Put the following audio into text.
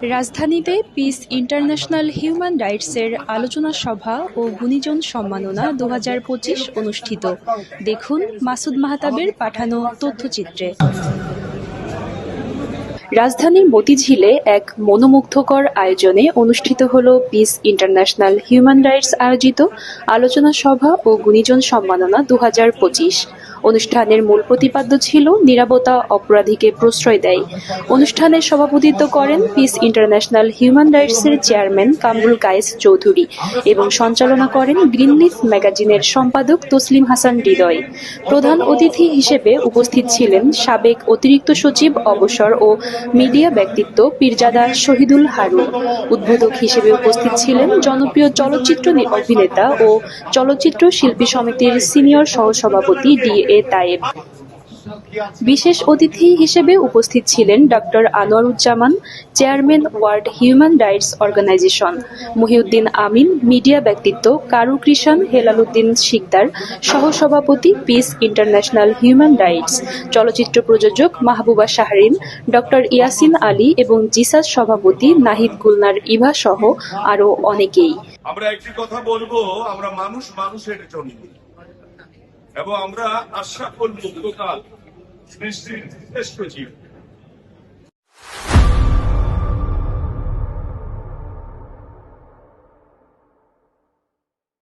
রাজধানীতে piece international human রাইটসের আলোচনা সভা ও গুণীজন সম্মাননা 2025 অনুষ্ঠিত। দেখুন মাসুদ মাহতাবের পাঠানো তথ্যচিত্রে। রাজধানীর মতিঝিলে এক মনোমুগ্ধকর আয়োজনে অনুষ্ঠিত হল পিস ইন্টারন্যাশনাল হিউম্যান রাইটস আয়োজিত আলোচনা সভা ও গুণীজন সম্মাননা 2025। অনুষ্ঠানের মূল প্রতিপাদ্য ছিল নীরবতা অপরাধীকে প্রশ্রয় দেয়। অনুষ্ঠানের সভাপতিত্ব করেন পিস ইন্টারন্যাশনাল হিউম্যান রাইটসের চেয়ারম্যান কামরুল কায়েস চৌধুরী এবং সঞ্চালনা করেন গ্রিনলিফ ম্যাগাজিনের সম্পাদক তসলিম হাসান হৃদয়। প্রধান অতিথি হিসেবে উপস্থিত ছিলেন সাবেক অতিরিক্ত সচিব অবসর ও মিডিয়া ব্যক্তিত্ব পীরজাদা শহীদুল হারুন। উদ্বোধক হিসেবে উপস্থিত ছিলেন জনপ্রিয় চলচ্চিত্র অভিনেতা ও চলচ্চিত্র শিল্পী সমিতির সিনিয়র সহসভাপতি DA তায়েব। বিশেষ অতিথি হিসেবে উপস্থিত ছিলেন doctor Anwaruzzaman, chairman world human rights organisation, Mohiuddin Amin, media ব্যক্তিত্ব কারু কৃষাণ হেলালুদ্দিন শিকদার, সহসভাপতি পিস ইন্টারন্যাশনাল হিউম্যান রাইটস, চলচ্চিত্র প্রযোজক মাহবুবা শাহরিন, ডক্টর ইয়াসিন আলী এবং জিসাস সভাপতি নাহিদ গুলনার ইভা সহ আরও অনেকেই। আমরা একটি কথা বলবো, আমরা মানুষ মানুষের জন্য, এবং আমরা আশা করব সৃষ্টির শ্রেষ্ঠ জীব।